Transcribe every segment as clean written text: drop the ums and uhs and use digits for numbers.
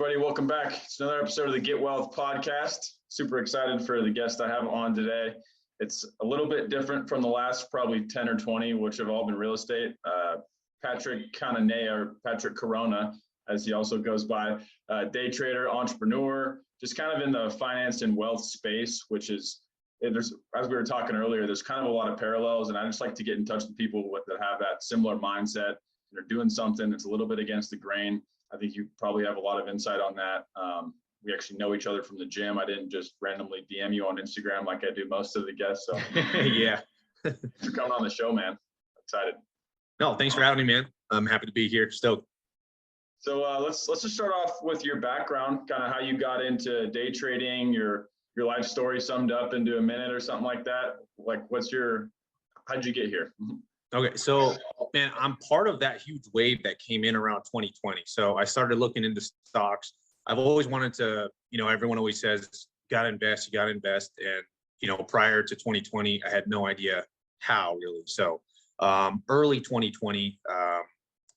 everybody? Welcome back. It's another episode of the Get Wealth podcast. Super excited for the guest I have on today. It's a little bit different from the last probably 10 or 20, which have all been real estate. Patrick Cananea, or Patrick Corona, as he also goes by, day trader, entrepreneur, just kind of in the finance and wealth space, which is, there's, as we were talking earlier, there's kind of a lot of parallels. And I just like to get in touch with people that have that similar mindset. They're doing something that's a little bit against the grain. I think you probably have a lot of insight on that. We actually know each other from the gym. I didn't just randomly DM you on Instagram like I do most of the guests. So yeah. Thanks for coming on the show, man. Excited. No, thanks for having me, man. I'm happy to be here. Stoked. So let's just start off with your background, kind of how you got into day trading, your life story summed up into a minute or something like that. Like, how'd you get here? Okay, so man, I'm part of that huge wave that came in around 2020. So I started looking into stocks. I've always wanted to, everyone always says, you got to invest. And, prior to 2020, I had no idea how really. So early 2020,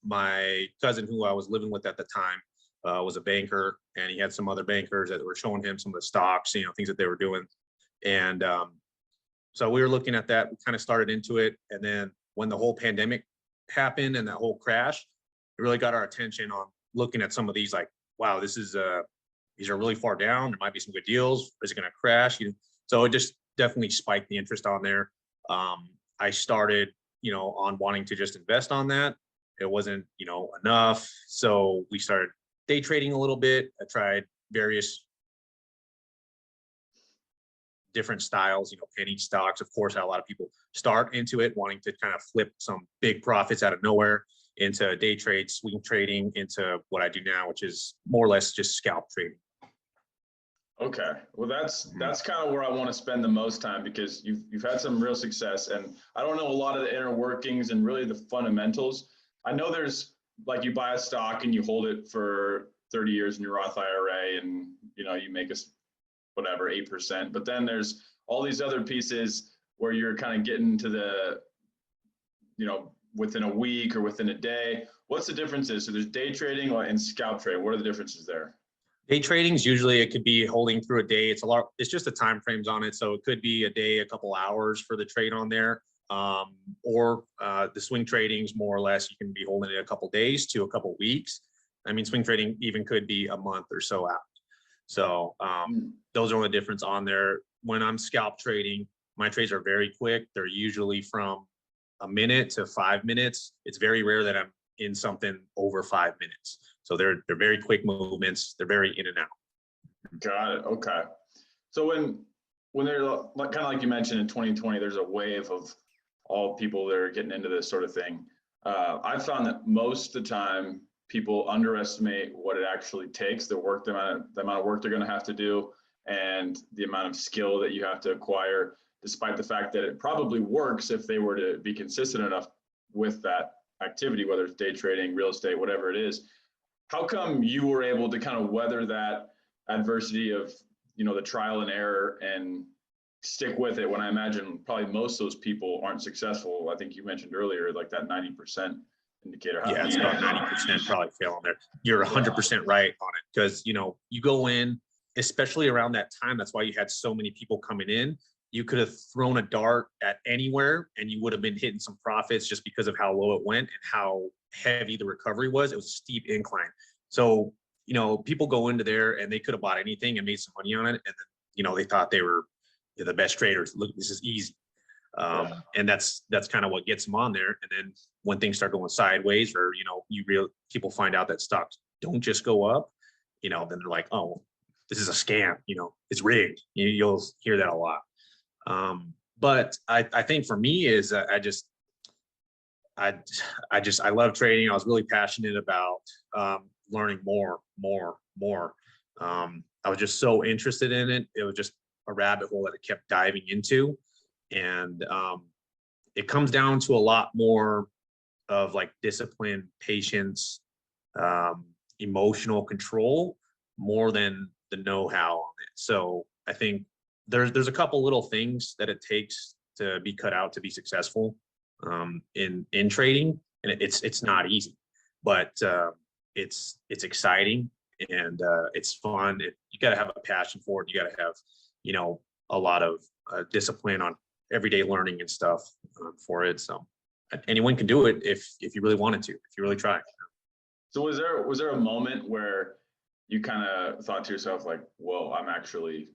my cousin who I was living with at the time was a banker, and he had some other bankers that were showing him some of the stocks, things that they were doing. And so we were looking at that. We kind of started into it. And then when the whole pandemic happened and that whole crash, it really got our attention on looking at some of these, like, wow, these are really far down. There might be some good deals. Is it going to crash? So it just definitely spiked the interest on there. I started, on wanting to just invest on that. It wasn't, enough. So we started day trading a little bit. I tried various different styles, penny stocks. Of course, how a lot of people start into it, wanting to kind of flip some big profits out of nowhere into day trade, swing trading, into what I do now, which is more or less just scalp trading. Okay, well, that's kind of where I want to spend the most time, because you've had some real success, and I don't know a lot of the inner workings and really the fundamentals. I know there's, like, you buy a stock and you hold it for 30 years in your Roth IRA, and you make whatever 8%, but then there's all these other pieces where you're kind of getting to the within a week or within a day. What's the differences? So there's day trading and scalp trading. What are the differences there? Day trading is usually, it could be holding through a day. It's just the time frames on it. So it could be a day, a couple hours for the trade on there. Or the swing trading is more or less, you can be holding it a couple days to a couple weeks. I mean, swing trading even could be a month or so out. So those are the difference on there. When I'm scalp trading, my trades are very quick. They're usually from a minute to 5 minutes. It's very rare that I'm in something over 5 minutes. So they're very quick movements. They're very in and out. Got it. Okay. So when they're kind of like you mentioned in 2020, there's a wave of all people that are getting into this sort of thing. I've found that most of the time people underestimate what it actually takes, the amount of work they're going to have to do, and the amount of skill that you have to acquire, despite the fact that it probably works if they were to be consistent enough with that activity, whether it's day trading, real estate, whatever it is. How come you were able to kind of weather that adversity of, the trial and error and stick with it, when I imagine probably most of those people aren't successful? I think you mentioned earlier, like that 90% indicator. Yeah, it's about 90% probably fail on there. You're 100% right on it, because, you go in, especially around that time, that's why you had so many people coming in. You could have thrown a dart at anywhere and you would have been hitting some profits just because of how low it went and how heavy the recovery was. It was a steep incline. So, people go into there and they could have bought anything and made some money on it. And then, they thought they were the best traders. Look, this is easy. And that's kind of what gets them on there. And then when things start going sideways, or, people find out that stocks don't just go up, then they're like, oh, this is a scam, it's rigged. You'll hear that a lot. But I think for me is I love trading. I was really passionate about learning more. I was just so interested in it. It was just a rabbit hole that I kept diving into. And it comes down to a lot more of like discipline, patience, emotional control, more than the know-how on it. So I think there's a couple little things that it takes to be cut out to be successful in trading, and it's not easy, but it's exciting, and it's fun. You got to have a passion for it. You got to have, a lot of discipline on everyday learning and stuff for it. So anyone can do it if you really wanted to, if you really try. So was there a moment where you kind of thought to yourself like, whoa, I'm actually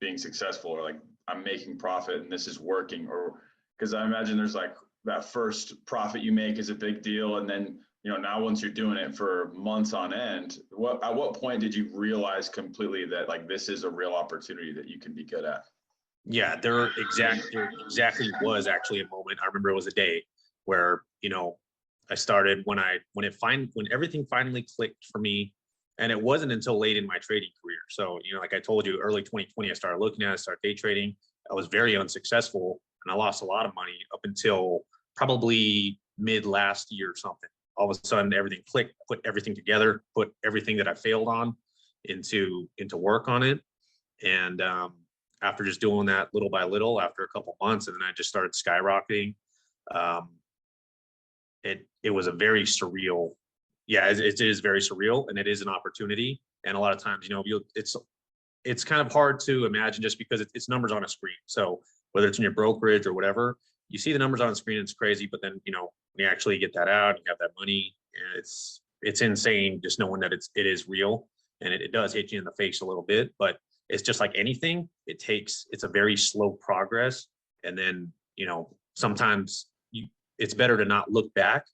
being successful, or like I'm making profit and this is working? Or because I imagine there's like that first profit you make is a big deal, and then now once you're doing it for months on end, at what point did you realize completely that like this is a real opportunity that you can be good at? Yeah, there exactly was actually a moment. I remember it was a day where I started when everything finally clicked for me. And it wasn't until late in my trading career. So, like I told you, early 2020, I started looking at it, started day trading. I was very unsuccessful and I lost a lot of money up until probably mid last year or something. All of a sudden, everything clicked, put everything together, put everything that I failed on into work on it. And after just doing that little by little, after a couple months, and then I just started skyrocketing. It was a very surreal. Yeah, it is very surreal, and it is an opportunity. And a lot of times, it's kind of hard to imagine just because it's numbers on a screen. So whether it's in your brokerage or whatever, you see the numbers on the screen, it's crazy. But then, when you actually get that out, you have that money, and it's insane just knowing that it is real, and it does hit you in the face a little bit. But it's just like anything, it's a very slow progress. And then, sometimes it's better to not look back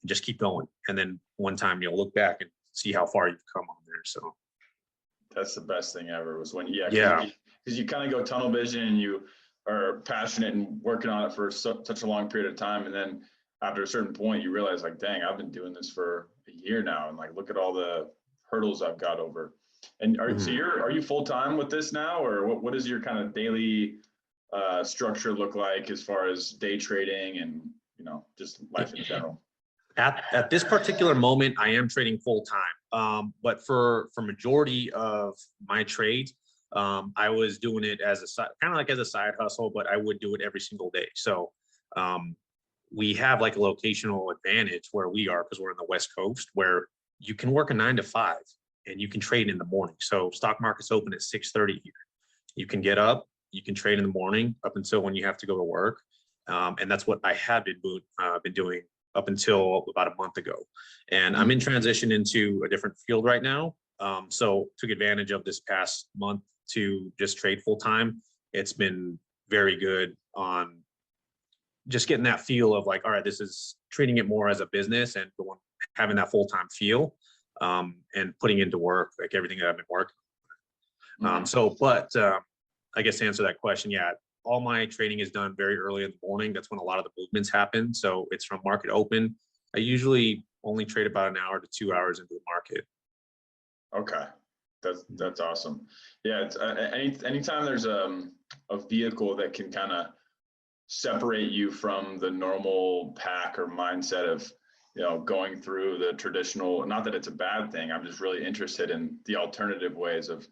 and just keep going. And then one time you'll look back and see how far you've come on there. So that's the best thing ever, was when, yeah, because you kind of go tunnel vision and you are passionate and working on it for such a long period of time. And then after a certain point, you realize like, dang, I've been doing this for a year now. And like, look at all the hurdles I've got over. And so are you full-time with this now, or what does your kind of daily structure look like as far as day trading and, just life in general? At this particular moment, I am trading full time. But for majority of my trades, I was doing it as a kind of like as a side hustle, but I would do it every single day. So we have like a locational advantage where we are, because we're in the West Coast, where you can work a 9 to 5 and you can trade in the morning. So stock market's open at 6:30 here. You can get up, you can trade in the morning up until when you have to go to work. And that's what I have been doing up until about a month ago. And I'm in transition into a different field right now. So took advantage of this past month to just trade full time. It's been very good on just getting that feel of like, all right, this is treating it more as a business and having that full time feel, and putting into work like everything that I've been working. I guess to answer that question, yeah, all my trading is done very early in the morning. That's when a lot of the movements happen. So it's from market open. I usually only trade about an hour to 2 hours into the market. Okay, that's awesome. Yeah, it's anytime there's a vehicle that can kind of separate you from the normal pack or mindset of going through the traditional. Not that it's a bad thing. I'm just really interested in the alternative ways of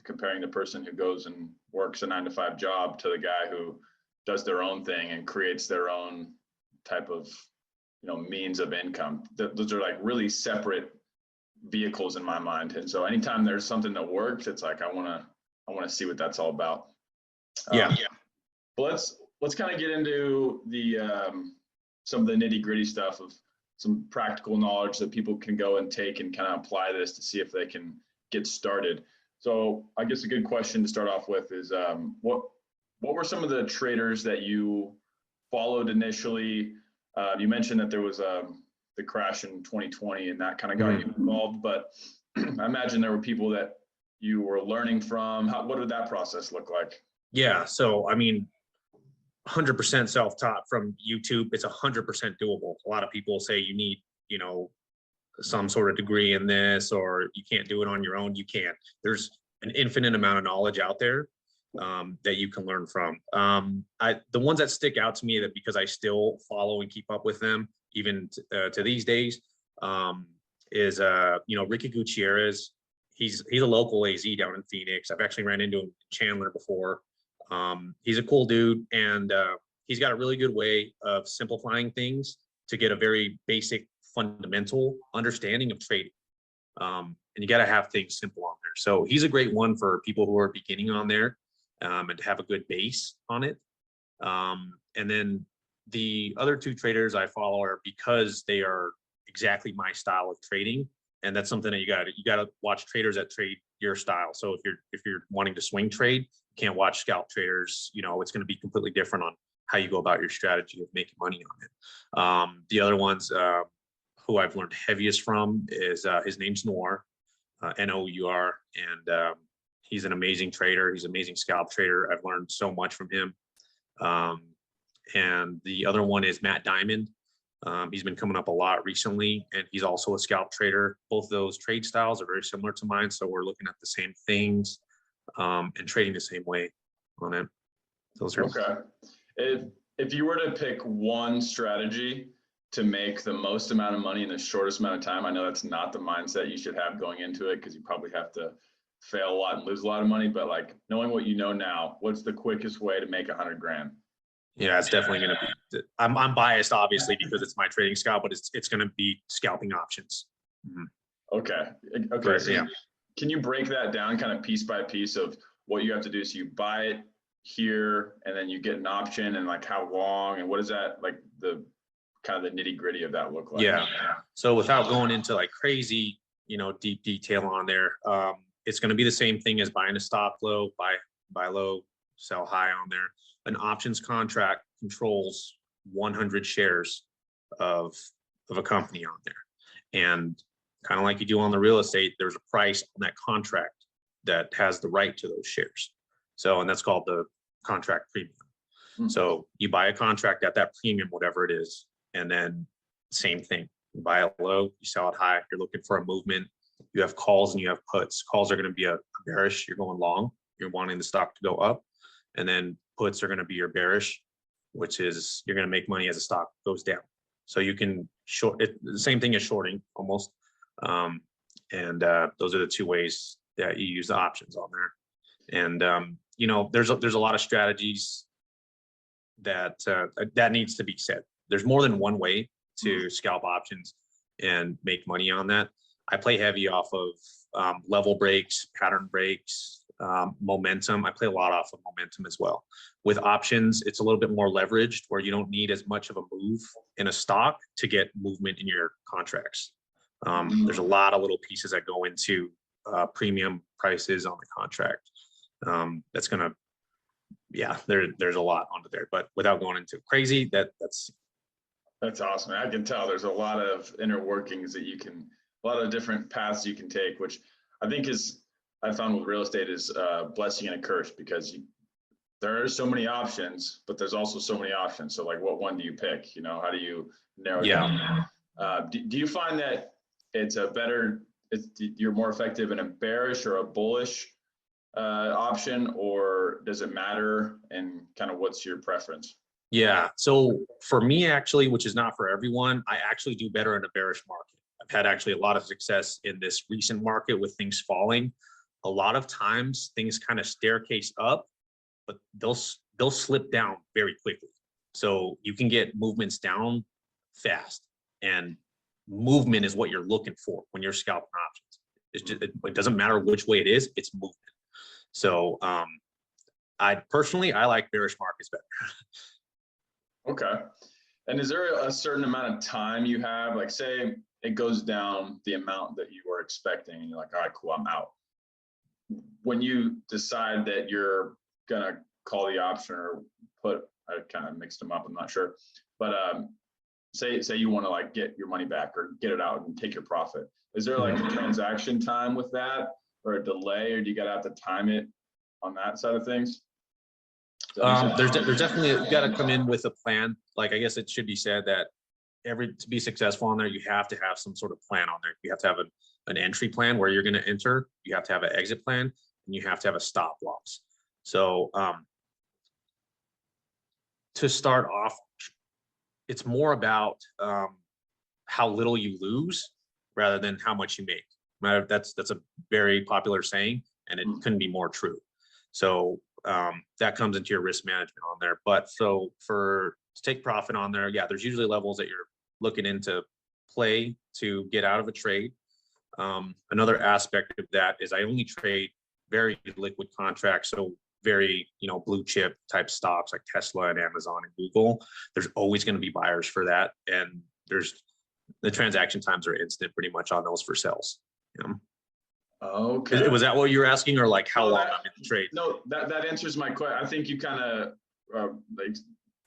comparing the person who goes and works a 9 to 5 job to the guy who does their own thing and creates their own type of means of income. Those are like really separate vehicles in my mind. And so anytime there's something that works, it's like I want to see what that's all about. Yeah. But let's kind of get into the some of the nitty gritty stuff of some practical knowledge that people can go and take and kind of apply this to see if they can get started. So I guess a good question to start off with is what were some of the traders that you followed initially? You mentioned that there was the crash in 2020 and that kind of got you involved, but I imagine there were people that you were learning from. What did that process look like? Yeah, so I mean, 100% self-taught from YouTube. It's 100% doable. A lot of people say you need, some sort of degree in this, or you can't do it on your own. You can't. There's an infinite amount of knowledge out there that you can learn from. The ones that stick out to me, that because I still follow and keep up with them even to these days, is Ricky Gutierrez. He's a local AZ down in Phoenix. I've actually ran into him in Chandler before. He's a cool dude, and he's got a really good way of simplifying things to get a very basic fundamental understanding of trading. And you got to have things simple on there. So he's a great one for people who are beginning on there, and to have a good base on it. And then the other two traders I follow are because they are exactly my style of trading. And that's something that you got to watch traders that trade your style. So if you're wanting to swing trade, you can't watch scalp traders. You know, it's going to be completely different on how you go about your strategy of making money on it. The other ones who I've learned heaviest from is his name's Nour, Nour, and he's an amazing trader. He's an amazing scalp trader. I've learned so much from him. And the other one is Matt Diamond. He's been coming up a lot recently, and he's also a scalp trader. Both of those trade styles are very similar to mine, so we're looking at the same things and trading the same way on it. Those are okay. If you were to pick one strategy to make the most amount of money in the shortest amount of time, I know that's not the mindset you should have going into it, because you probably have to fail a lot and lose a lot of money. But like, knowing what you know now, what's the quickest way to make 100 grand? Yeah, it's definitely going to be. I'm biased, obviously, because it's my trading style, but it's going to be scalping options. Mm-hmm. Okay. But, So yeah. Can you break that down kind of piece by piece of what you have to do? So you buy it here, and then you get an option, and like how long, and what is that, like the kind of the nitty gritty of that look like? Yeah. So without going into like crazy, deep detail on there, it's going to be the same thing as buying a stop low, buy low, sell high on there. An options contract controls 100 shares of a company on there. And kind of like you do on the real estate, there's a price on that contract that has the right to those shares. So, and that's called the contract premium. Mm-hmm. So you buy a contract at that premium, whatever it is, and then same thing. You buy it low, you sell it high. You're looking for a movement. You have calls and you have puts. Calls are going to be a bearish. You're going long. You're wanting the stock to go up. And then puts are going to be your bearish, which is you're going to make money as the stock goes down. So you can short it. The same thing as shorting almost. Those are the two ways that you use the options on there. And there's a lot of strategies that needs to be said. There's more than one way to scalp options and make money on that. I play heavy off of level breaks, pattern breaks, momentum. I play a lot off of momentum as well. With options, it's a little bit more leveraged, where you don't need as much of a move in a stock to get movement in your contracts. There's a lot of little pieces that go into premium prices on the contract. That's gonna, there's a lot onto there, but without going into crazy, that's awesome. I can tell there's a lot of inner workings that a lot of different paths you can take, which I think I found with real estate is a blessing and a curse, because there are so many options, but there's also so many options. So like, what one do you pick? How do you narrow it down? Do you find that you're more effective in a bearish or a bullish option, or does it matter? And kind of what's your preference? Yeah. So for me, actually, which is not for everyone, I actually do better in a bearish market. I've had actually a lot of success in this recent market with things falling. A lot of times things kind of staircase up, but they'll slip down very quickly. So you can get movements down fast, and movement is what you're looking for when you're scalping options. It's just, it doesn't matter which way it is, it's movement. So I personally like bearish markets better. Okay. And is there a certain amount of time you have? Like, say it goes down the amount that you were expecting, and you're like, all right, cool, I'm out. When you decide that you're gonna call the option or put, I kind of mixed them up, I'm not sure, but say you want to like get your money back or get it out and take your profit. Is there like a transaction time with that, or a delay, or do you gotta have to time it on that side of things? There's definitely, you got to come in with a plan. Like, I guess it should be said that to be successful on there, you have to have some sort of plan on there. You have to have an entry plan where you're going to enter. You have to have an exit plan, and you have to have a stop loss. So to start off, it's more about how little you lose rather than how much you make. That's a very popular saying, and it couldn't be more true. So that comes into your risk management on there. But so to take profit on there, there's usually levels that you're looking into play to get out of a trade. Another aspect of that is I only trade very liquid contracts. So very, blue chip type stocks like Tesla and Amazon and Google. There's always going to be buyers for that. And the transaction times are instant pretty much on those for sales. Okay. Was that what you were asking, or like how No, long I'm in the trade? No, that answers my question. I think you kind of like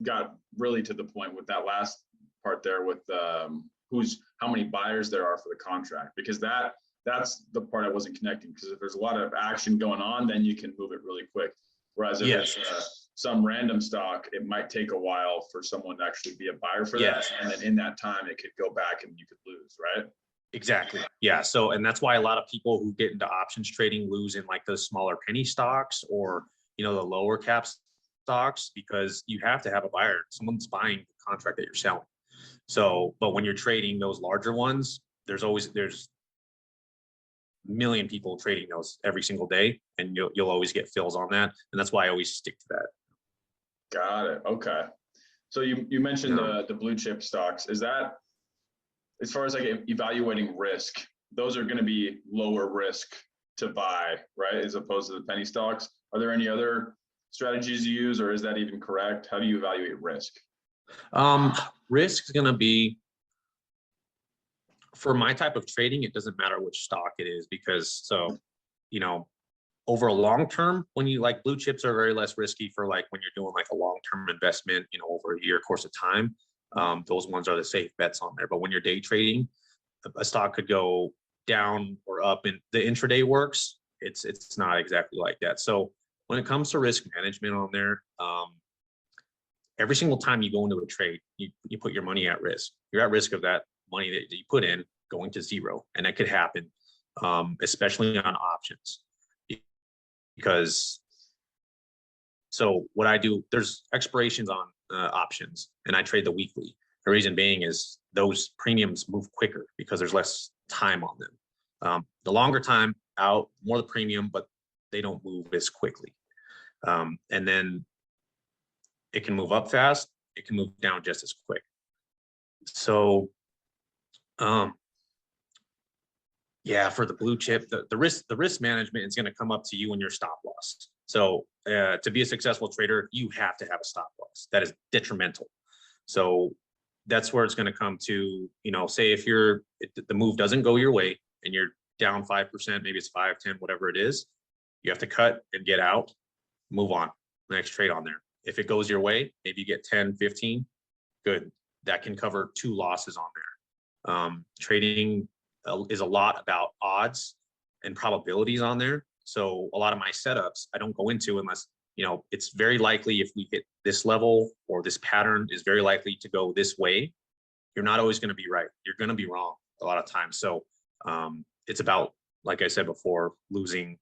got really to the point with that last part there with how many buyers there are for the contract, because that's the part I wasn't connecting, because if there's a lot of action going on, then you can move it really quick. Whereas if it's some random stock, it might take a while for someone to actually be a buyer for that. And then in that time, it could go back and you could lose, right? Exactly. Yeah. So, and that's why a lot of people who get into options trading lose in like those smaller penny stocks or, the lower cap stocks, because you have to have a buyer. Someone's buying the contract that you're selling. So, but when you're trading those larger ones, there's a million people trading those every single day, and you'll always get fills on that. And that's why I always stick to that. Got it. Okay. So you mentioned the blue chip stocks. Is that, as far as like evaluating risk, those are going to be lower risk to buy, right? As opposed to the penny stocks. Are there any other strategies you use, or is that even correct? How do you evaluate risk? Risk is going to be, for my type of trading, it doesn't matter which stock it is, because over a long term, when you like blue chips are very less risky for like when you're doing like a long-term investment, over a year course of time. Those ones are the safe bets on there. But when you're day trading, a stock could go down or up, and the intraday works. It's not exactly like that. So when it comes to risk management on there, every single time you go into a trade, you put your money at risk. You're at risk of that money that you put in going to zero, and that could happen, especially on options. Because so what I do, there's expirations on options, and I trade the weekly. The reason being is those premiums move quicker because there's less time on them. The longer time out, more the premium, but they don't move as quickly. And then it can move up fast, it can move down just as quick. So for the blue chip, the risk management is going to come up to you and your stop loss. So to be a successful trader, you have to have a stop loss. That is detrimental. So that's where it's going to come to, say if the move doesn't go your way and you're down 5%, maybe it's 5, 10, whatever it is, you have to cut and get out, move on, next trade on there. If it goes your way, maybe you get 10, 15, good. That can cover 2 losses on there. Trading is a lot about odds and probabilities on there. So a lot of my setups, I don't go into unless, it's very likely if we hit this level or this pattern is very likely to go this way. You're not always going to be right. You're going to be wrong a lot of times. So it's about, like I said before, losing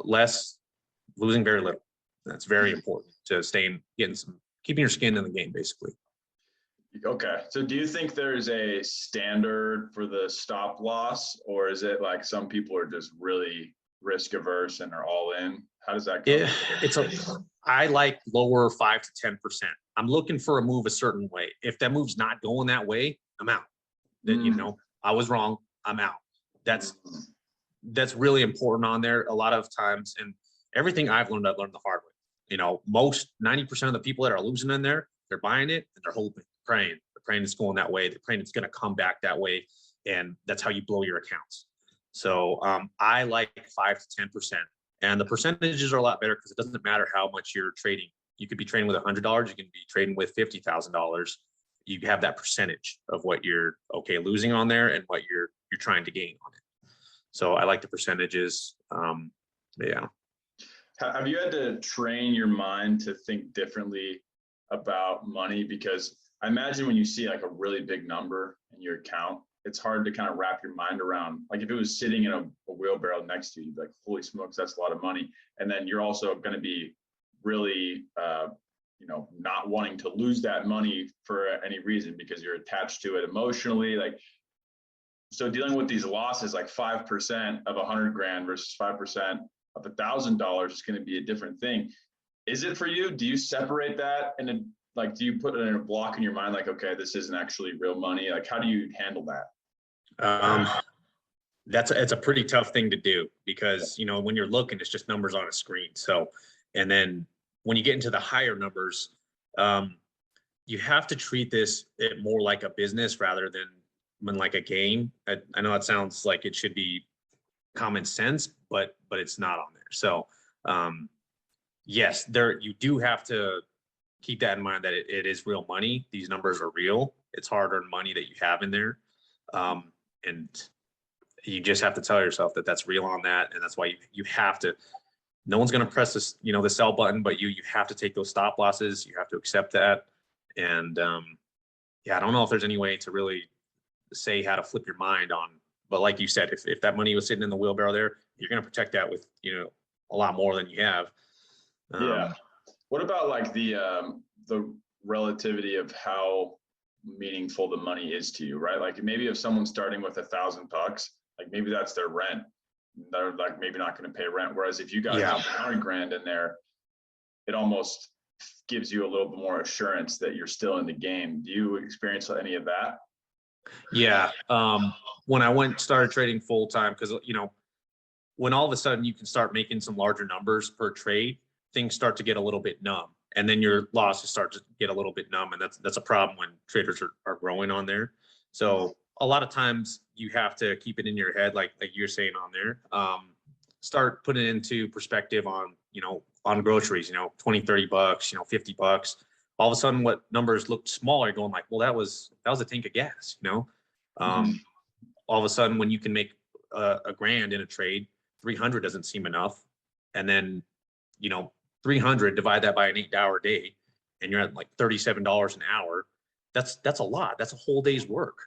very little. That's very important to keeping your skin in the game, basically. Okay. So do you think there's a standard for the stop loss, or is it like some people are just really risk averse and are all in? How does that go? I like lower 5 to 10%. I'm looking for a move a certain way. If that move's not going that way, I'm out. Then, I was wrong. I'm out. That's really important on there a lot of times. And everything I've learned the hard way. Most 90% of the people that are losing in there, they're buying it and they're hoping, praying. They're praying it's going that way. They're praying it's going to come back that way. And that's how you blow your accounts. So I like 5 to 10%. And the percentages are a lot better because it doesn't matter how much you're trading. You could be trading with $100. You can be trading with $50,000. You have that percentage of what you're losing on there and what you're trying to gain on it. So I like the percentages. Yeah. Have you had to train your mind to think differently about money? Because I imagine when you see like a really big number in your account, it's hard to kind of wrap your mind around. Like if it was sitting in a wheelbarrow next to you, you'd be like, holy smokes, that's a lot of money. And then you're also going to be really, not wanting to lose that money for any reason because you're attached to it emotionally. Like, so dealing with these losses, like 5% of 100 grand versus 5% of $1,000 is going to be a different thing. Is it for you? Do you separate that? And then like, do you put it in a block in your mind? Like, okay, this isn't actually real money. Like, how do you handle that? it's a pretty tough thing to do because, you know, when you're looking, it's just numbers on a screen. So, and then when you get into the higher numbers, you have to treat it more like a business rather than like a game. I know it sounds like it should be common sense, but it's not on there. So, yes, you do have to keep that in mind that it is real money. These numbers are real. It's hard-earned money that you have in there. And you just have to tell yourself that that's real on that. And that's why you have to, no one's going to press this, you know, the sell button, but you have to take those stop losses. You have to accept that. And yeah, I don't know if there's any way to really say how to flip your mind on, but like you said, if that money was sitting in the wheelbarrow there, you're going to protect that with, you know, a lot more than you have. Yeah. What about like the relativity of how meaningful the money is to you, right? Like maybe if someone's starting with $1,000, like maybe that's their rent. They're like maybe not going to pay rent. Whereas if you got $100,000 in there, it almost gives you a little bit more assurance that you're still in the game. Do you experience any of that? Yeah. When I started trading full time, because, you know, when all of a sudden you can start making some larger numbers per trade, things start to get a little bit numb, and then your losses start to get a little bit numb. And that's a problem when traders are growing on there. So a lot of times you have to keep it in your head, like you're saying on there, start putting it into perspective on, you know, on groceries, you know, 20, 30 bucks, you know, 50 bucks. All of a sudden what numbers looked small, you're going like, well, that was a tank of gas, you know? All of a sudden when you can make a grand in a trade, 300 doesn't seem enough. And then, you know, 300, divide that by an 8-hour day, and you're at like $37 an hour. That's a lot. That's a whole day's work.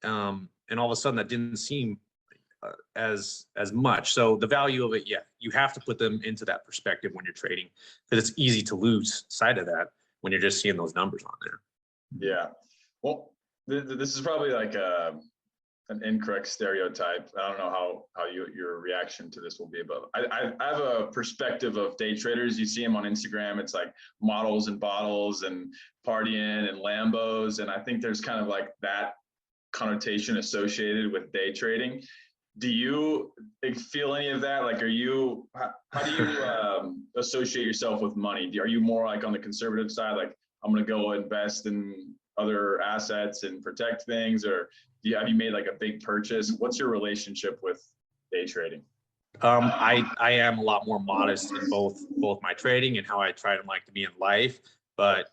And all of a sudden that didn't seem as much. So the value of it, yeah, you have to put them into that perspective when you're trading, because it's easy to lose sight of that when you're just seeing those numbers on there. Yeah. Well, this is probably like an incorrect stereotype. I don't know how your reaction to this will be, but I have a perspective of day traders. You see them on Instagram. It's like models and bottles and partying and Lambos. And I think there's kind of like that connotation associated with day trading. Do you feel any of that? Like, how do you associate yourself with money? Are you more like on the conservative side? Like, I'm going to go invest in other assets and protect things, or have you made like a big purchase? What's your relationship with day trading? I am a lot more modest in both my trading and how I try to like to be in life, but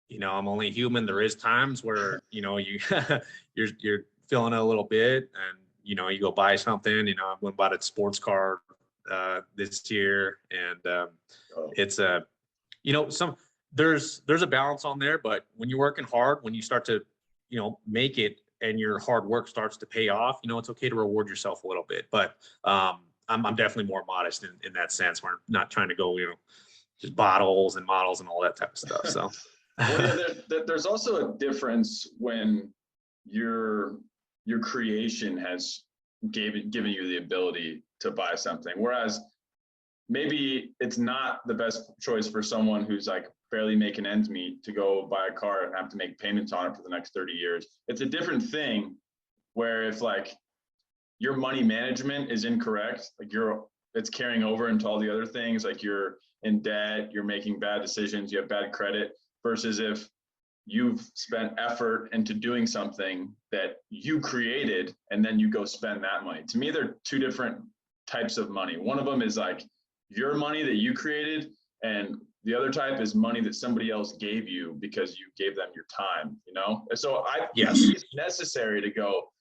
you know, I'm only human. There is times where, you know, you're feeling it a little bit, and you know, you go buy something. You know, I went and bought a sports car this year, and it's you know, there's a balance on there, but when you're working hard, when you start to, you know, make it and your hard work starts to pay off, you know, it's okay to reward yourself a little bit. But I'm definitely more modest in that sense. We're not trying to go, you know, just bottles and models and all that type of stuff. So well, yeah, there's also a difference when your creation has given you the ability to buy something, whereas maybe it's not the best choice for someone who's like barely making ends meet to go buy a car and have to make payments on it for the next 30 years. It's a different thing where if like your money management is incorrect, like it's carrying over into all the other things, like you're in debt, you're making bad decisions, you have bad credit, versus if you've spent effort into doing something that you created and then you go spend that money. To me, they're two different types of money. One of them is like your money that you created, and the other type is money that somebody else gave you because you gave them your time, you know? And so I think it's necessary to go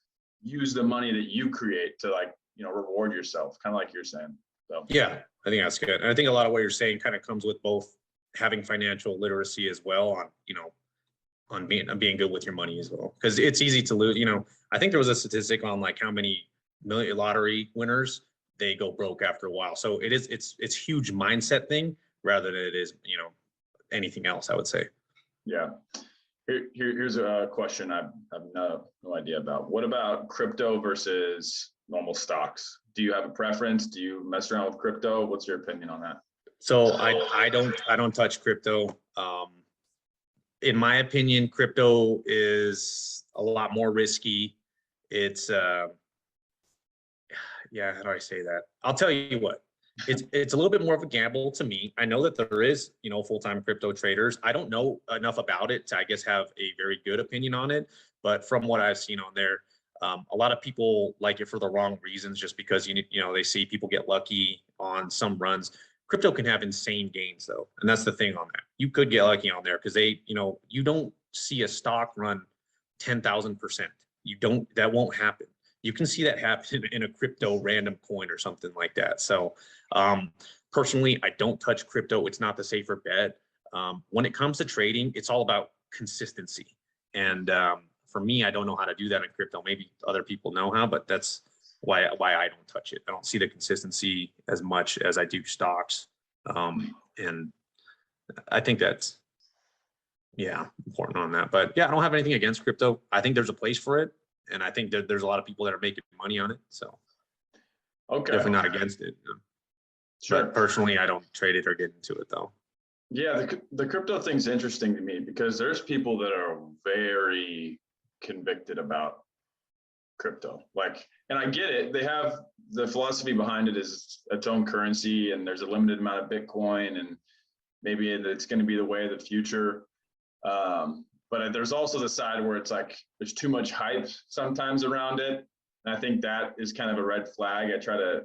use the money that you create to, like, you know, reward yourself, kind of like you're saying. So yeah, I think that's good. And I think a lot of what you're saying kind of comes with both having financial literacy as well, on, you know, on being good with your money as well, because it's easy to lose. You know, I think there was a statistic on like how many million lottery winners, they go broke after a while. So it's huge mindset thing rather than it is, you know, anything else, I would say. Yeah. Here's a question I have no idea about. What about crypto versus normal stocks? Do you have a preference? Do you mess around with crypto? What's your opinion on that? So I don't touch crypto. In my opinion, crypto is a lot more risky. It's yeah, how do I say that? I'll tell you what. It's a little bit more of a gamble to me. I know that there is, full-time crypto traders. I don't know enough about it to, I guess, have a very good opinion on it. But from what I've seen on there, a lot of people like it for the wrong reasons, just because they see people get lucky on some runs. Crypto can have insane gains though, and that's the thing on that. You could get lucky on there because you don't see a stock run 10,000%. That won't happen. You can see that happen in a crypto random coin or something like that. So personally, I don't touch crypto. It's not the safer bet. When it comes to trading, it's all about consistency. And for me, I don't know how to do that in crypto. Maybe other people know how, but that's why I don't touch it. I don't see the consistency as much as I do stocks. And I think that's, important on that. But yeah, I don't have anything against crypto. I think there's a place for it. And I think there's a lot of people that are making money on it. So Okay. definitely not against it. Sure. But personally, I don't trade it or get into it though. Yeah, the crypto thing's interesting to me because there's people that are very convicted about crypto. And I get it. They have the philosophy behind it is its own currency, and there's a limited amount of Bitcoin, and maybe it's going to be the way of the future. But there's also the side where it's like there's too much hype sometimes around it. And I think that is kind of a red flag. I try to,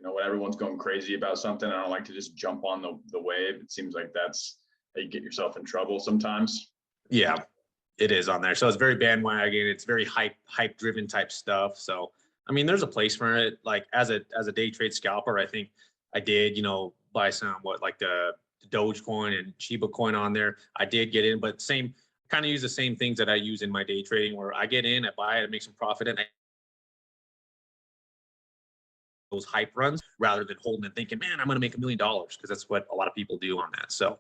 when everyone's going crazy about something, I don't like to just jump on the wave. It seems like that's how you get yourself in trouble sometimes. Yeah, it is on there. So it's very bandwagon. It's very hype driven type stuff. So, I mean, there's a place for it. Like as a day trade scalper, I think I did, buy some, the Dogecoin and Shiba coin on there. I did get in, but kind of use the same things that I use in my day trading, where I get in, I buy it, I make some profit, and those hype runs rather than holding and thinking, man, I'm going to make $1 million, because that's what a lot of people do on that. So,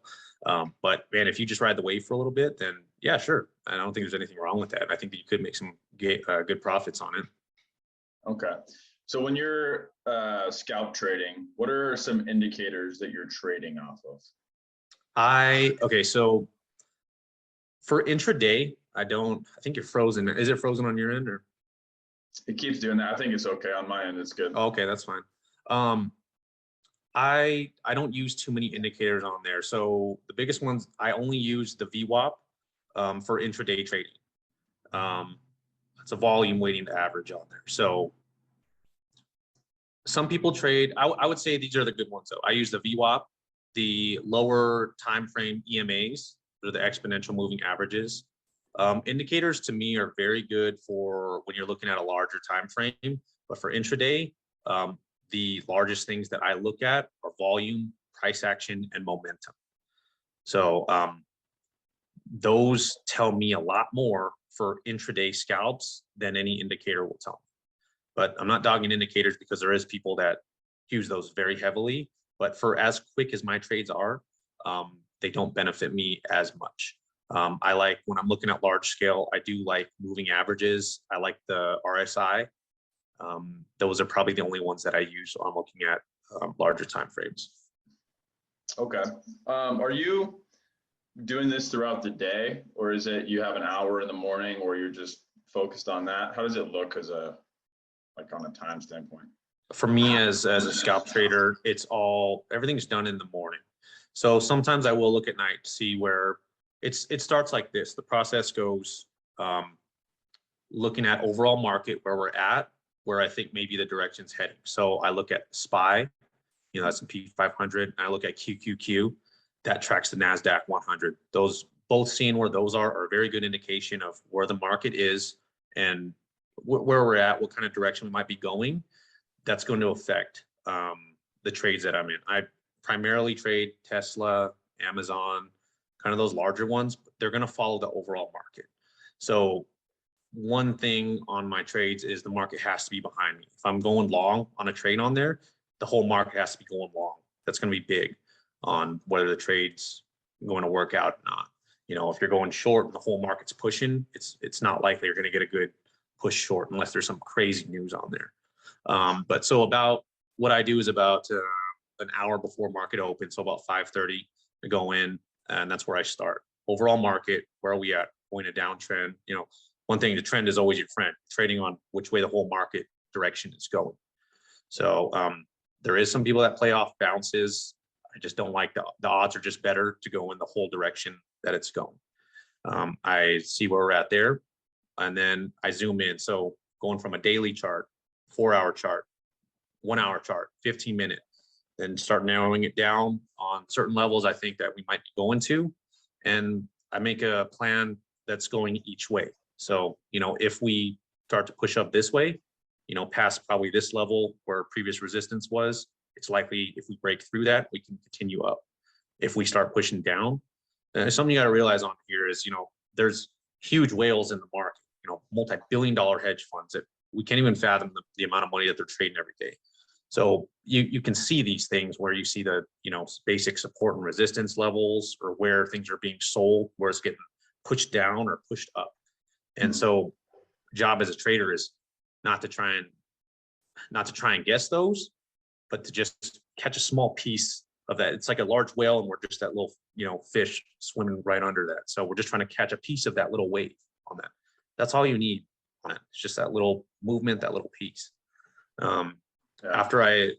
but man, if you just ride the wave for a little bit, then yeah, sure. I don't think there's anything wrong with that. I think that you could make some good profits on it. Okay. So when you're scalp trading, what are some indicators that you're trading off of? Okay. So for intraday, I think you're frozen. Is it frozen on your end, or? It keeps doing that. I think it's okay on my end. It's good. Okay, that's fine. I don't use too many indicators on there. So the biggest ones, I only use the VWAP for intraday trading. It's a volume weighting to average on there. So some people trade, I would say these are the good ones though. I use the VWAP, the lower time frame EMAs, those are the exponential moving averages. Indicators to me are very good for when you're looking at a larger time frame, but for intraday, the largest things that I look at are volume, price action, and momentum. So those tell me a lot more for intraday scalps than any indicator will tell me. But I'm not dogging indicators, because there is people that use those very heavily. But for as quick as my trades are, they don't benefit me as much. I like, when I'm looking at large scale, I do like moving averages. I like the RSI. Those are probably the only ones that I use when I'm looking at larger time frames. Okay. Are you doing this throughout the day, or is it you have an hour in the morning where you're just focused on that? How does it look on a time standpoint? For me as a scalp trader, everything's done in the morning. So sometimes I will look at night to see where it starts like this. The process goes looking at overall market, where we're at, where I think maybe the direction's heading. So I look at SPY, S&P 500, and I look at QQQ, that tracks the NASDAQ 100. Those, both seeing where those are a very good indication of where the market is and where we're at, what kind of direction we might be going. That's going to affect the trades that I'm in. I primarily trade Tesla, Amazon, kind of those larger ones, but they're going to follow the overall market. So one thing on my trades is the market has to be behind me. If I'm going long on a trade on there, the whole market has to be going long. That's going to be big on whether the trade's going to work out or not. If you're going short and the whole market's pushing, it's not likely you're going to get a good push short unless there's some crazy news on there. But so about what I do is about an hour before market open, so about 5:30, I go in, and that's where I start. Overall market, where are we at? Going a downtrend. One thing, the trend is always your friend. Trading on which way the whole market direction is going. So there is some people that play off bounces. I just don't like the odds are just better to go in the whole direction that it's going. I see where we're at there, and then I zoom in. So going from a daily chart, 4-hour chart, 1-hour chart, 15-minute, then start narrowing it down on certain levels I think that we might be going to. And I make a plan that's going each way. So, if we start to push up this way, past probably this level where previous resistance was, it's likely if we break through that, we can continue up. If we start pushing down, something you got to realize on here is, there's huge whales in the market, multi-billion-dollar hedge funds that we can't even fathom the amount of money that they're trading every day. So you can see these things where you see the, basic support and resistance levels, or where things are being sold, where it's getting pushed down or pushed up. And so job as a trader is not to try and guess those, but to just catch a small piece of that. It's like a large whale and we're just that little, fish swimming right under that. So we're just trying to catch a piece of that little wave on that. That's all you need on it. It's just that little movement, that little piece. After I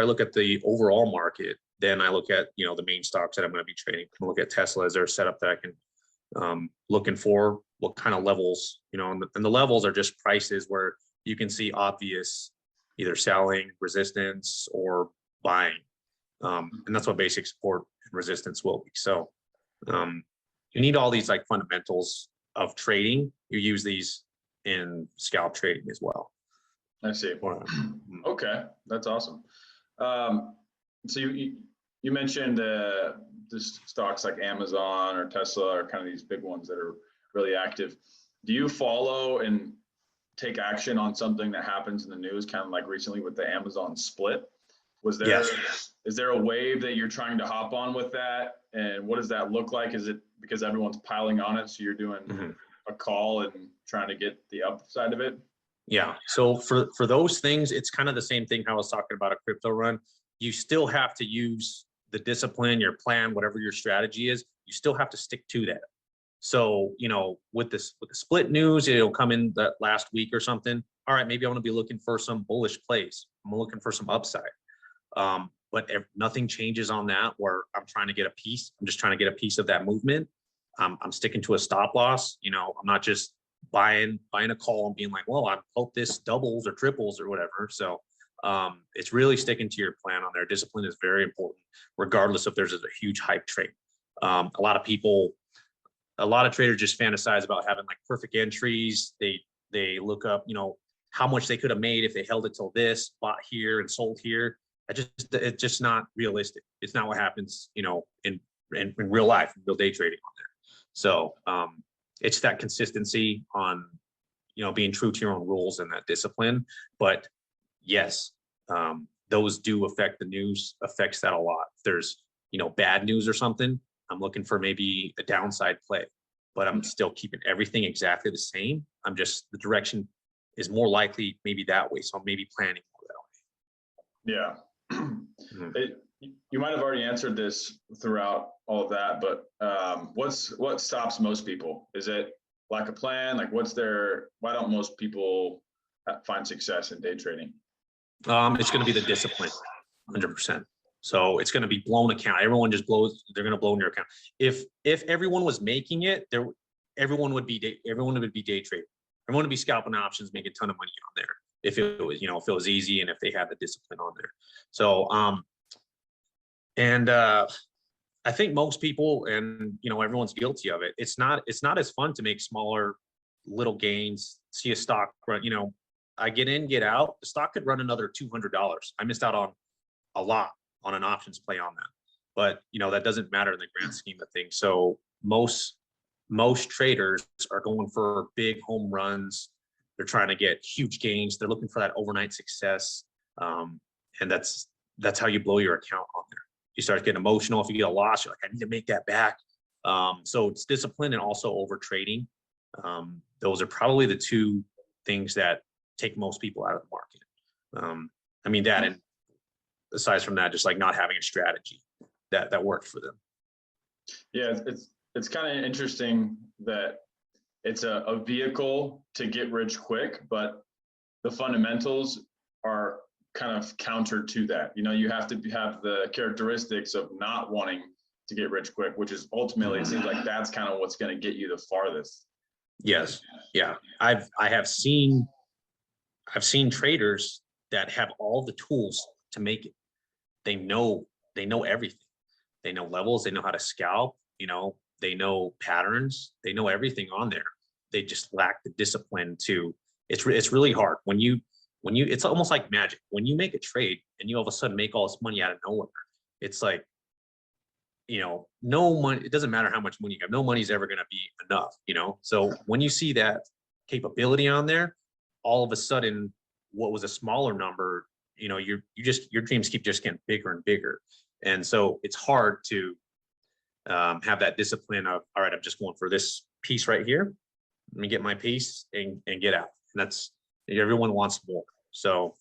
look at the overall market, then I look at, the main stocks that I'm going to be trading. I look at Tesla as their setup that I can, looking for what kind of levels, and the levels are just prices where you can see obvious either selling, resistance, or buying. And that's what basic support and resistance will be. So you need all these like fundamentals of trading. You use these in scalp trading as well. I see. Okay, that's awesome. So you mentioned the stocks like Amazon or Tesla are kind of these big ones that are really active. Do you follow and take action on something that happens in the news, kind of like recently with the Amazon split? Is there a wave that you're trying to hop on with that? And what does that look like? Is it because everyone's piling on it, so you're doing a call and trying to get the upside of it? Yeah. So for those things, it's kind of the same thing how I was talking about a crypto run. You still have to use the discipline, your plan, whatever your strategy is, you still have to stick to that. So, with the split news, it'll come in that last week or something. All right, maybe I want to be looking for some bullish plays. I'm looking for some upside. But if nothing changes on that where I'm trying to get a piece, I'm just trying to get a piece of that movement. I'm sticking to a stop loss. I'm not just buying a call and being like, well, I hope this doubles or triples or whatever. So it's really sticking to your plan on there. Discipline is very important, regardless if there's a huge hype trade. A lot of traders just fantasize about having like perfect entries. They look up, how much they could have made if they held it till this, bought here and sold here. It's just not realistic. It's not what happens, in real life, in real day trading on there. So it's that consistency on, being true to your own rules and that discipline. But yes, those do affect the news, affects that a lot. If there's, bad news or something, I'm looking for maybe a downside play, but I'm still keeping everything exactly the same. The direction is more likely maybe that way. So I'm maybe planning more that way. Yeah. You might have already answered this throughout all of that, but what stops most people? Is it lack of plan? Like why don't most people find success in day trading? It's going to be the discipline, 100%. So it's going to be blown account. Everyone just they're going to blow in your account. If everyone was making it, everyone would be day trading. Everyone would be scalping options, making a ton of money on there. If it was, if it was easy and if they had the discipline on there. So, I think most people, and everyone's guilty of it. It's not as fun to make smaller little gains. See a stock run, I get in, get out. The stock could run another $200. I missed out on a lot on an options play on that, but that doesn't matter in the grand scheme of things. So most traders are going for big home runs. They're trying to get huge gains. They're looking for that overnight success, and that's how you blow your account on there. You start getting emotional. If you get a loss, you're like, I need to make that back. So it's discipline and also over trading. Those are probably the two things that take most people out of the market. That, and aside from that, just like not having a strategy that worked for them. Yeah, it's kind of interesting that it's a vehicle to get rich quick, but the fundamentals are kind of counter to that. You know, you have to have the characteristics of not wanting to get rich quick, which is ultimately, it seems like that's kind of what's going to get you the farthest. Yes. Yeah. I've seen traders that have all the tools to make it. They know everything. They know levels, they know how to scalp, you know, they know patterns, they know everything on there. They just lack the discipline to, it's really hard when you, it's almost like magic. When you make a trade and you all of a sudden make all this money out of nowhere, it's like, you know, no money, it doesn't matter how much money you have, no money's ever going to be enough, you know? So when you see that capability on there, all of a sudden, what was a smaller number, you know, your dreams keep just getting bigger and bigger. And so it's hard to have that discipline of, all right, I'm just going for this piece right here. Let me get my piece and get out. And that's, everyone wants more. So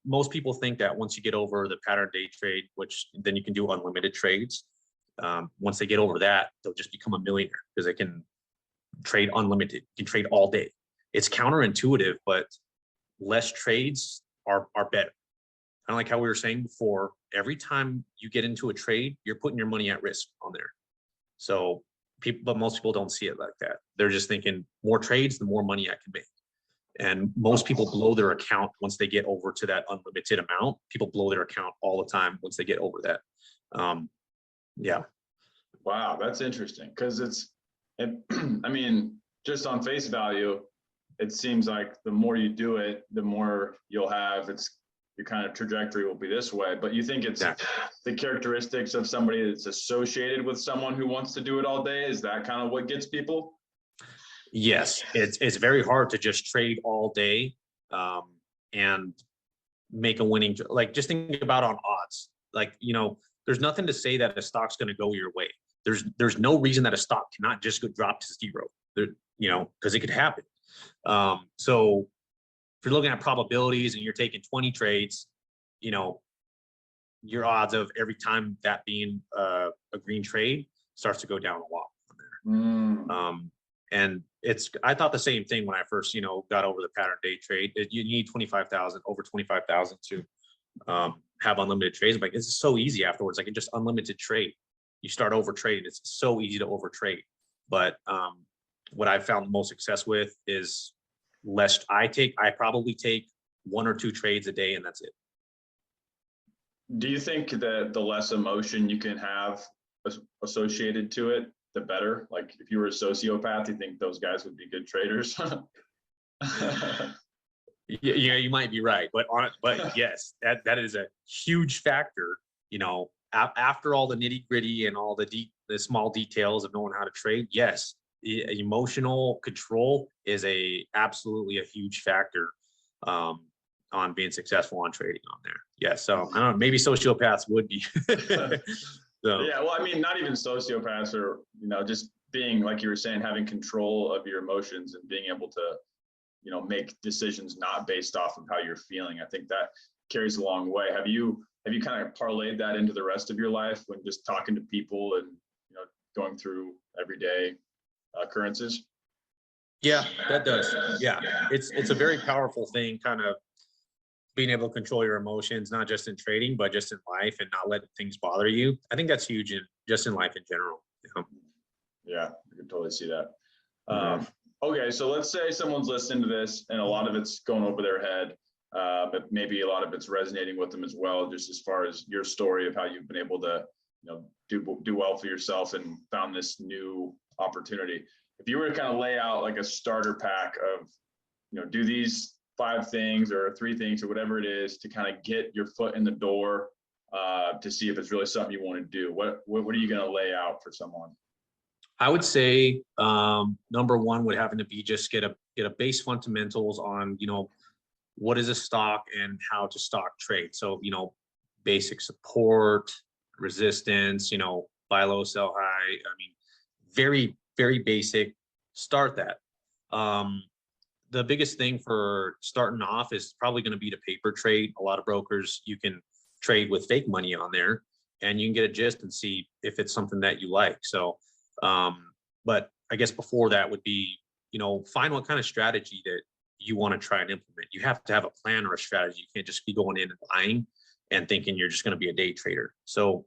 most people think that once you get over the pattern day trade, which then you can do unlimited trades. Once they get over that, they'll just become a millionaire because they can trade unlimited, you can trade all day. It's counterintuitive, but less trades are better. Kind of like how we were saying before, every time you get into a trade, you're putting your money at risk on there. So but most people don't see it like that. They're just thinking more trades, the more money I can make. And most people blow their account once they get over to that unlimited amount. People blow their account all the time once they get over that. Yeah. Wow, that's interesting because I mean, just on face value, it seems like the more you do it, the more you'll have. Your kind of trajectory will be this way. But you think it's the characteristics of somebody that's associated with someone who wants to do it all day? Is that kind of what gets people? Yes, it's very hard to just trade all day and make a winning. Like just think about on odds. Like, you know, there's nothing to say that a stock's going to go your way. There's no reason that a stock cannot just go drop to zero. There, you know, because it could happen. So if you're looking at probabilities and you're taking 20 trades, you know, your odds of every time that being a green trade starts to go down a lot. And I thought the same thing when I first, you know, got over the pattern day trade. You need 25,000, over 25,000 to have unlimited trades. I'm like, this is so easy afterwards. I can just unlimited trade. You start over trading. It's so easy to over trade. But what I've found the most success with is less. I probably take 1 or 2 trades a day, and that's it. Do you think that the less emotion you can have associated to it, the better? Like if you were a sociopath, you think those guys would be good traders? Yeah, you might be right, but yes, that is a huge factor. You know, after all the nitty gritty and all the small details of knowing how to trade, yes, emotional control is absolutely a huge factor on being successful on trading on there. Yeah, so I don't know, maybe sociopaths would be. So. Yeah, well, I mean, not even sociopaths, or, you know, just being, like you were saying, having control of your emotions and being able to, you know, make decisions not based off of how you're feeling. I think that carries a long way. Have you kind of parlayed that into the rest of your life when just talking to people and, you know, going through everyday occurrences? Yeah, that does. Yeah, it's a very powerful thing, kind of being able to control your emotions, not just in trading, but just in life, and not let things bother you. I think that's huge just in life in general. You know? Yeah, I can totally see that. Okay, so let's say someone's listening to this and a lot of it's going over their head, but maybe a lot of it's resonating with them as well, just as far as your story of how you've been able to, you know, do well for yourself and found this new opportunity. If you were to kind of lay out like a starter pack of, you know, do these 5 things or 3 things or whatever it is to kind of get your foot in the door to see if it's really something you want to do, what are you going to lay out for someone? I would say number 1 would happen to be just get a base fundamentals on, you know, what is a stock and how to stock trade. So, you know, basic support, resistance, you know, buy low, sell high. I mean, very, very basic. Start that. The biggest thing for starting off is probably going to be the paper trade. A lot of brokers, you can trade with fake money on there and you can get a gist and see if it's something that you like. So, but I guess before that would be, you know, find what kind of strategy that you want to try and implement. You have to have a plan or a strategy. You can't just be going in and buying and thinking you're just going to be a day trader. So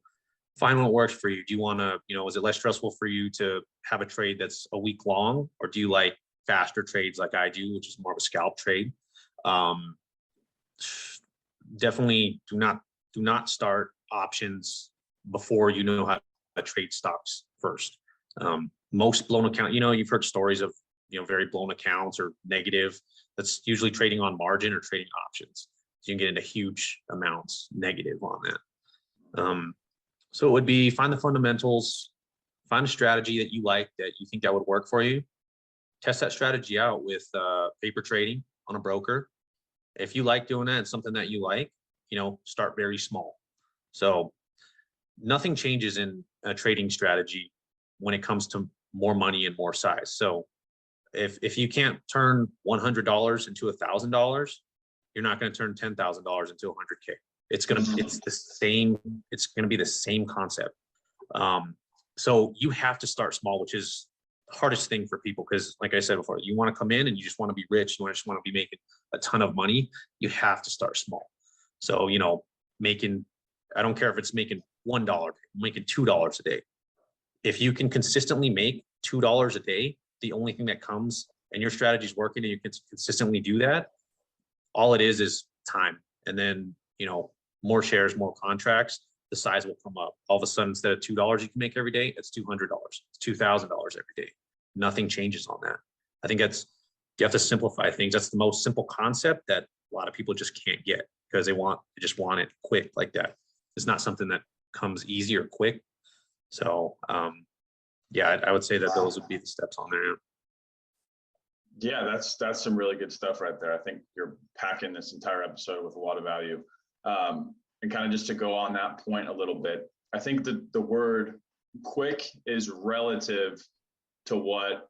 find what works for you. Do you want to, is it less stressful for you to have a trade that's a week long, or do you like faster trades like I do, which is more of a scalp trade? Definitely do not start options before you know how to trade stocks first. Most blown account, you've heard stories of, very blown accounts or negative. That's usually trading on margin or trading options. So you can get into huge amounts negative on that. So it would be find the fundamentals, find a strategy that you like, that you think that would work for you. Test that strategy out with paper trading on a broker. If you like doing that and something that you like, start very small. So nothing changes in a trading strategy when it comes to more money and more size. So if you can't turn $100 into $1,000, you're not going to turn $10,000 into 100K. It's going to be the same concept. So you have to start small, which is the hardest thing for people. Because like I said before, you want to come in and you just want to be rich. You just want to be making a ton of money. You have to start small. So, I don't care if it's making $1, making $2 a day. If you can consistently make $2 a day, the only thing that comes, and your strategy is working and you can consistently do that, all it is time. And then, more shares, more contracts, the size will come up. All of a sudden, instead of $2 you can make every day, it's $200, it's $2,000 every day. Nothing changes on that. I think you have to simplify things. That's the most simple concept that a lot of people just can't get, because they just want it quick like that. It's not something that comes easy or quick. So I would say that those would be the steps on there. Yeah, that's some really good stuff right there. I think you're packing this entire episode with a lot of value. And kind of just to go on that point a little bit, I think that the word quick is relative to what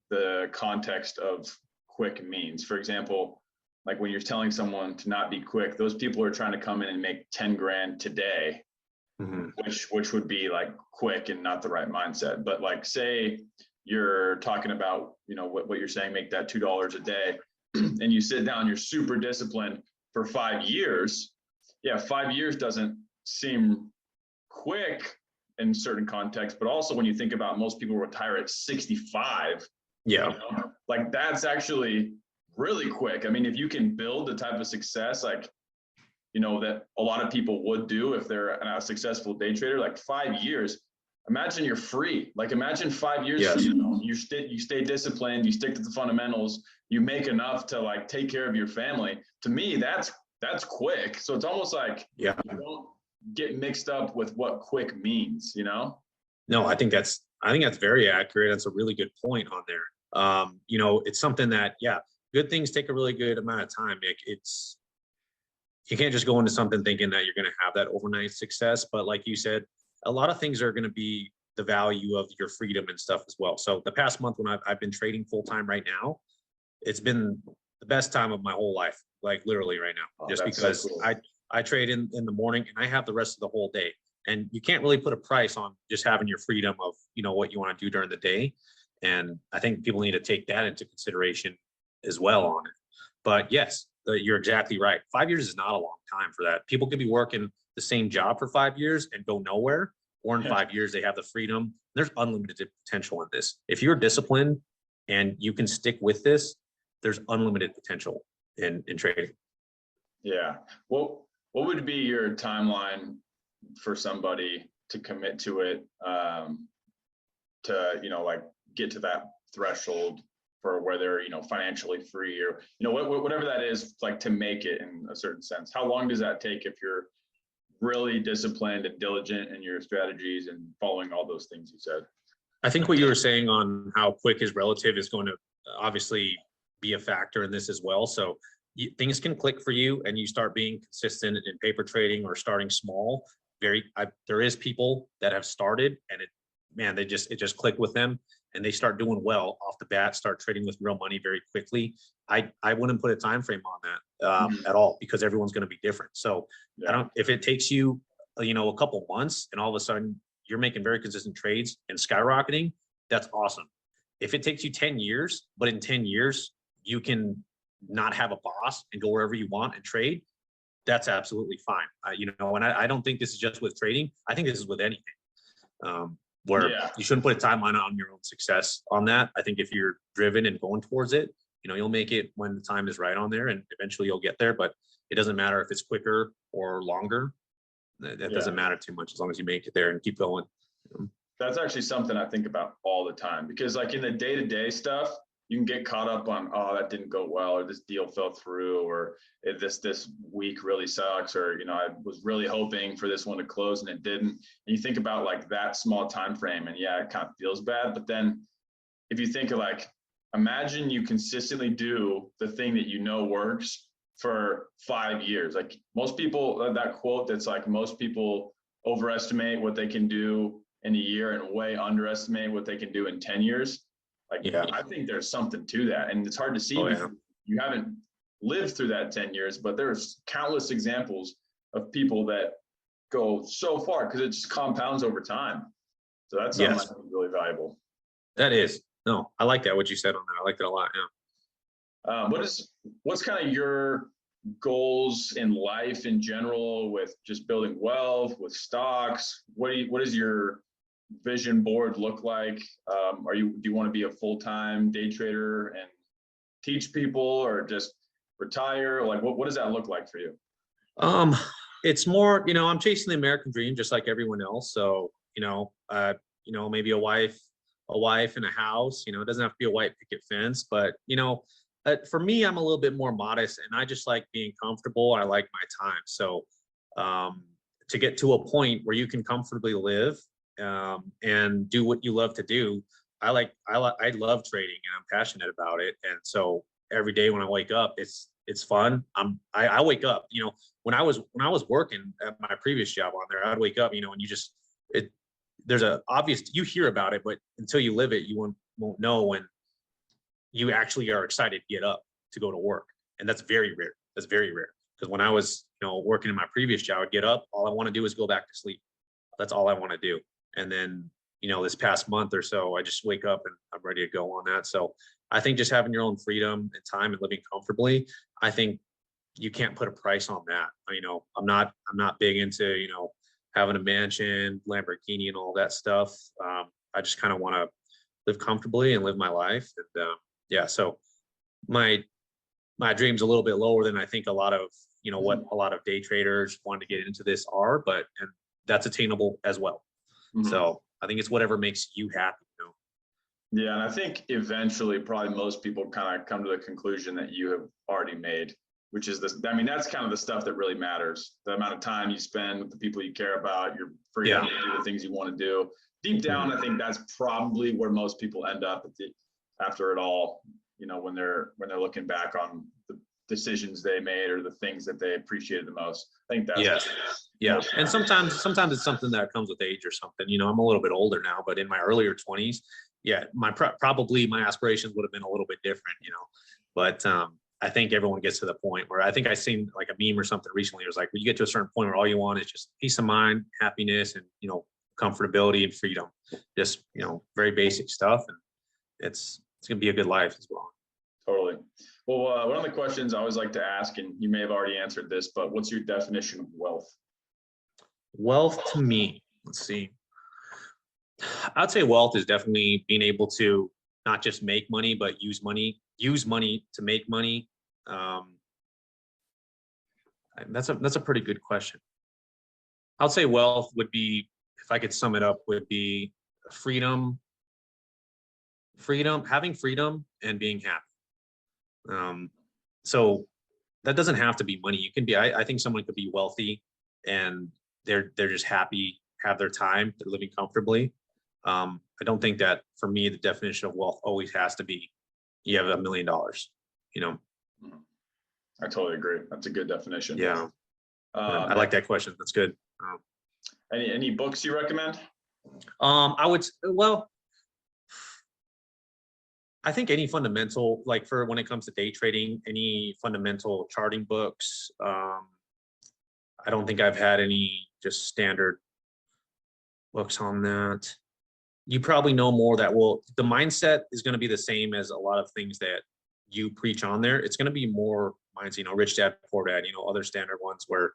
the context of quick means. For example, like when you're telling someone to not be quick, those people are trying to come in and make 10 grand today, which would be like quick and not the right mindset. But like, say you're talking about, what you're saying, make that $2 a day, and you sit down, you're super disciplined for 5 years. Yeah, 5 years doesn't seem quick in certain contexts, but also when you think about most people retire at 65, like that's actually really quick. I mean, if you can build the type of success like, that a lot of people would do if they're a successful day trader, like 5 years, imagine you're free. Like imagine 5 years, you stay disciplined, you stick to the fundamentals, you make enough to like take care of your family. To me, that's quick. So it's almost like, you don't get mixed up with what quick means, No, I think that's very accurate. That's a really good point on there. It's something that, good things take a really good amount of time. You can't just go into something thinking that you're going to have that overnight success. But like you said, a lot of things are going to be the value of your freedom and stuff as well. So the past month when I've been trading full time right now, it's been the best time of my whole life, like literally right now, just because so cool. I trade in the morning and I have the rest of the whole day. And you can't really put a price on just having your freedom of, what you want to do during the day. And I think people need to take that into consideration as well on it. But yes, you're exactly right. 5 years is not a long time for that. People could be working the same job for 5 years and go nowhere, or in 5 years, they have the freedom. There's unlimited potential in this. If you're disciplined and you can stick with this, there's unlimited potential in trading. Yeah. Well, what would be your timeline for somebody to commit to it, to, like get to that threshold for where they're, financially free, or, whatever that is, like to make it in a certain sense? How long does that take if you're really disciplined and diligent in your strategies and following all those things you said? I think what you were saying on how quick is relative is going to obviously be a factor in this as well. So things can click for you and you start being consistent in paper trading or starting small. There is people that have started and it just clicked with them and they start doing well off the bat, start trading with real money very quickly. I wouldn't put a time frame on that at all, because everyone's going to be different. So if it takes you, a couple months and all of a sudden you're making very consistent trades and skyrocketing, that's awesome. If it takes you 10 years, but in 10 years, you can not have a boss and go wherever you want and trade, that's absolutely fine. You know, and I don't think this is just with trading. I think this is with anything. Where you shouldn't put a timeline on your own success on that. I think if you're driven and going towards it, you know, you'll make it when the time is right on there, and eventually you'll get there. But it doesn't matter if it's quicker or longer. That doesn't matter too much as long as you make it there and keep going. That's actually something I think about all the time, because like in the day-to-day stuff, you can get caught up on, oh, that didn't go well, or this deal fell through, or this week really sucks, or, you know, I was really hoping for this one to close and it didn't. And you think about like that small time frame, and yeah, it kind of feels bad. But then if you think of like, imagine you consistently do the thing that you know works for 5 years. Like most people, that quote that's like, most people overestimate what they can do in a year and way underestimate what they can do in 10 years. Like, I think there's something to that. And it's hard to see because you haven't lived through that 10 years, but there's countless examples of people that go so far because it just compounds over time. So that's something I think is really valuable. That is. No, I like that, what you said on that. I like that a lot. Yeah. What's kind of your goals in life in general with just building wealth, with stocks? What does your vision board look like? Do you want to be a full-time day trader and teach people, or just retire? Like what does that look like for you? It's more, you know, I'm chasing the American dream just like everyone else. So, maybe a wife and a house. You know, it doesn't have to be a white picket fence, but you know, for me, I'm a little bit more modest, and I just like being comfortable. I like my time. So to get to a point where you can comfortably live and do what you love to do, I love trading, and I'm passionate about it. And so every day when I wake up, it's fun. I wake up, you know, when I was working at my previous job on there, I'd wake up, you know, and there's a obvious, you hear about it, but until you live it, you won't know when you actually are excited to get up to go to work. And that's very rare. That's very rare. Because when I was, you know, working in my previous job, I'd get up, all I want to do is go back to sleep. That's all I want to do. And then, you know, this past month or so, I just wake up and I'm ready to go on that. So I think just having your own freedom and time and living comfortably, I think you can't put a price on that. You know, I'm not big into, you know, having a mansion, Lamborghini and all that stuff. I just kind of want to live comfortably and live my life. And so my dream's a little bit lower than I think a lot of, you know, what a lot of day traders wanting to get into this are, and that's attainable as well. So I think it's whatever makes you happy, you know? Yeah. And I think eventually probably most people kind of come to the conclusion that you have already made, which is this. I mean, that's kind of the stuff that really matters. The amount of time you spend with the people you care about, your freedom to do the things you want to do. Deep down, I think that's probably where most people end up after it all, you know, when they're looking back on the decisions they made or the things that they appreciated the most. I think that's And sometimes it's something that comes with age or something. You know, I'm a little bit older now, but in my earlier 20s, probably my aspirations would have been a little bit different, you know. But I think everyone gets to the point where, I think I seen like a meme or something recently. It was like, when you get to a certain point where all you want is just peace of mind, happiness, and, you know, comfortability and freedom. Just, you know, very basic stuff, and it's gonna be a good life as well. Totally. Well, one of the questions I always like to ask, and you may have already answered this, but what's your definition of wealth? Wealth to me, let's see. I'd say wealth is definitely being able to not just make money, but use money to make money. That's a pretty good question. I'll say wealth would be, if I could sum it up, would be freedom, having freedom and being happy. So that doesn't have to be money. You can be, I think someone could be wealthy and they're just happy, have their time, they're living comfortably. I don't think that, for me, the definition of wealth always has to be you have $1 million, you know? I totally agree. That's a good definition. Yeah. I like that question. That's good. Any books you recommend? I think any fundamental, like for when it comes to day trading, any fundamental charting books. I don't think I've had any just standard books on that. You probably know more that the mindset is going to be the same as a lot of things that you preach on there, it's going to be more minds, Rich Dad, Poor Dad, other standard ones where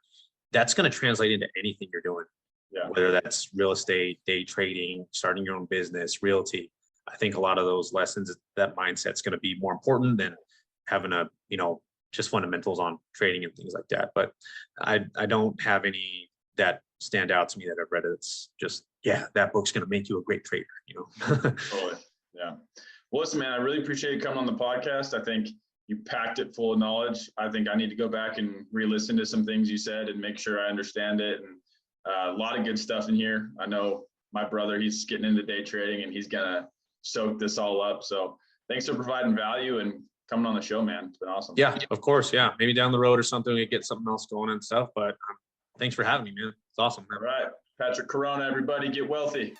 that's going to translate into anything you're doing. Yeah. Whether that's real estate, day trading, starting your own business, realty. I think a lot of those lessons, that mindset's going to be more important than having just fundamentals on trading and things like that. But I don't have any that stand out to me that I've read. It's just, yeah, that book's going to make you a great trader, Totally. Yeah. Well, listen, man, I really appreciate you coming on the podcast. I think you packed it full of knowledge. I think I need to go back and re-listen to some things you said and make sure I understand it. And a lot of good stuff in here. I know my brother, he's getting into day trading and he's going to soak this all up. So thanks for providing value and coming on the show, man. It's been awesome. Yeah, of course. Yeah. Maybe down the road or something, we get something else going and stuff, but thanks for having me, man. It's awesome, man. All right. Patrick Corona, everybody, get wealthy.